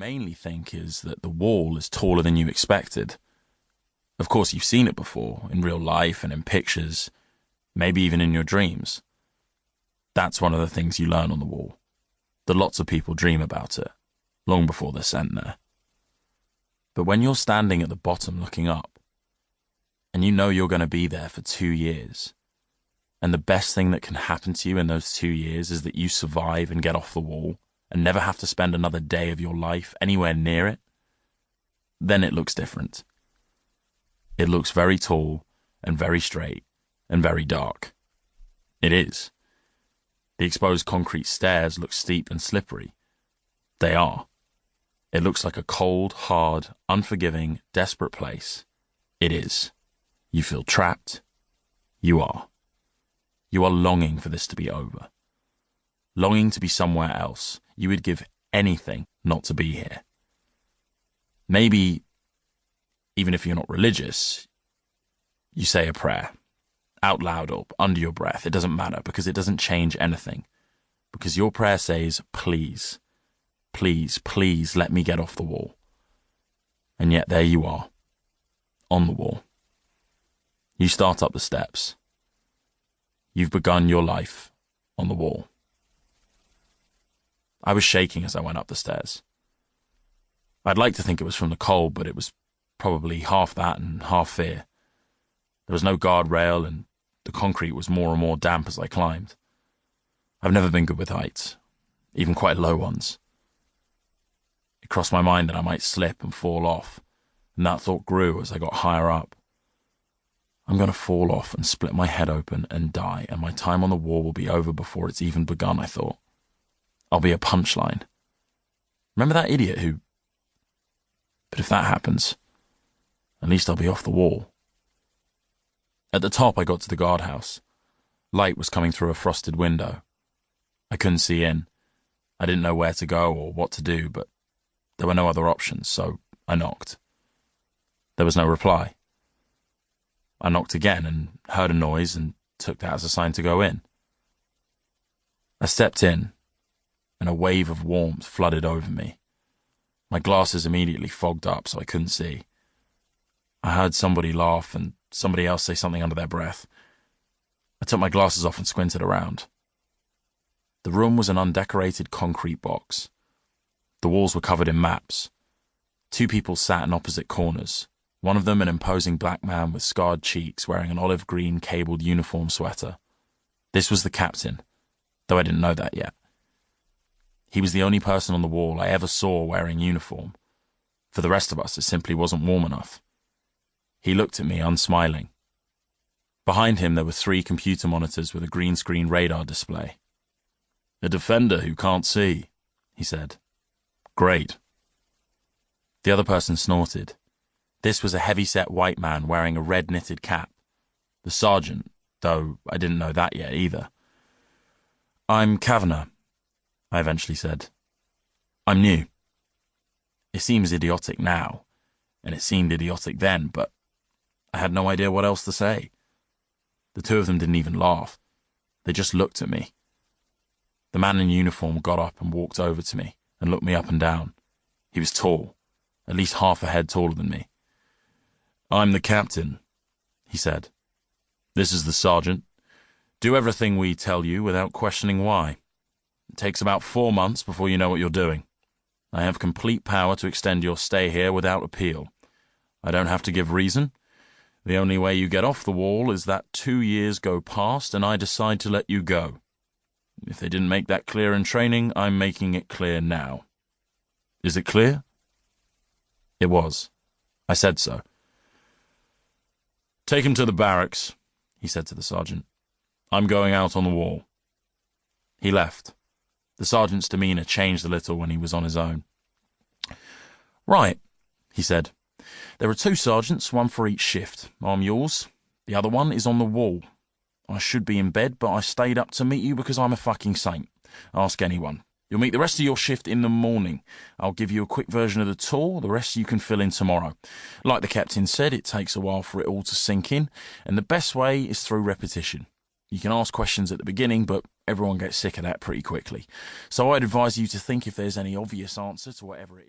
mainly think is that the wall is taller than you expected. Of course, you've seen it before, in real life and in pictures, maybe even in your dreams. That's one of the things you learn on the wall, that lots of people dream about it, long before they're sent there. But when you're standing at the bottom looking up, and you know you're going to be there for 2 years, and the best thing that can happen to you in those 2 years is that you survive and get off the wall, and never have to spend another day of your life anywhere near it, then it looks different. It looks very tall and very straight and very dark. It is. The exposed concrete stairs look steep and slippery. They are. It looks like a cold, hard, unforgiving, desperate place. It is. You feel trapped. You are. You are longing for this to be over. Longing to be somewhere else. You would give anything not to be here. Maybe, even if you're not religious, you say a prayer, out loud or under your breath. It doesn't matter, because it doesn't change anything. Because your prayer says, please, please, please let me get off the wall. And yet there you are, on the wall. You start up the steps. You've begun your life on the wall. I was shaking as I went up the stairs. I'd like to think it was from the cold, but it was probably half that and half fear. There was no guardrail, and the concrete was more and more damp as I climbed. I've never been good with heights, even quite low ones. It crossed my mind that I might slip and fall off, and that thought grew as I got higher up. I'm going to fall off and split my head open and die, and my time on the wall will be over before it's even begun, I thought. I'll be a punchline. Remember that idiot who... But if that happens, at least I'll be off the wall. At the top, I got to the guardhouse. Light was coming through a frosted window. I couldn't see in. I didn't know where to go or what to do, but there were no other options, so I knocked. There was no reply. I knocked again and heard a noise and took that as a sign to go in. I stepped in, and a wave of warmth flooded over me. My glasses immediately fogged up so I couldn't see. I heard somebody laugh and somebody else say something under their breath. I took my glasses off and squinted around. The room was an undecorated concrete box. The walls were covered in maps. 2 people sat in opposite corners, one of them an imposing black man with scarred cheeks wearing an olive green cabled uniform sweater. This was the captain, though I didn't know that yet. He was the only person on the wall I ever saw wearing uniform. For the rest of us, it simply wasn't warm enough. He looked at me, unsmiling. Behind him, there were 3 computer monitors with a green screen radar display. "A defender who can't see," he said. "Great." The other person snorted. This was a heavy-set white man wearing a red knitted cap. The sergeant, though I didn't know that yet either. "I'm Kavanagh," I eventually said. "I'm new." It seems idiotic now, and it seemed idiotic then, but I had no idea what else to say. The 2 of them didn't even laugh. They just looked at me. The man in uniform got up and walked over to me and looked me up and down. He was tall, at least half a head taller than me. "I'm the captain," he said. "This is the sergeant. Do everything we tell you without questioning why. It takes about 4 months before you know what you're doing. I have complete power to extend your stay here without appeal. I don't have to give reason. The only way you get off the wall is that 2 years go past and I decide to let you go. If they didn't make that clear in training, I'm making it clear now. Is it clear?" It was. I said so. "Take him to the barracks," he said to the sergeant. "I'm going out on the wall." He left. The sergeant's demeanour changed a little when he was on his own. "Right," he said. "There are 2 sergeants, 1 for each shift. I'm yours. The other one is on the wall. I should be in bed, but I stayed up to meet you because I'm a fucking saint. Ask anyone. You'll meet the rest of your shift in the morning. I'll give you a quick version of the tour. The rest you can fill in tomorrow. Like the captain said, it takes a while for it all to sink in, and the best way is through repetition. You can ask questions at the beginning, but everyone gets sick of that pretty quickly. So I'd advise you to think if there's any obvious answer to whatever it is."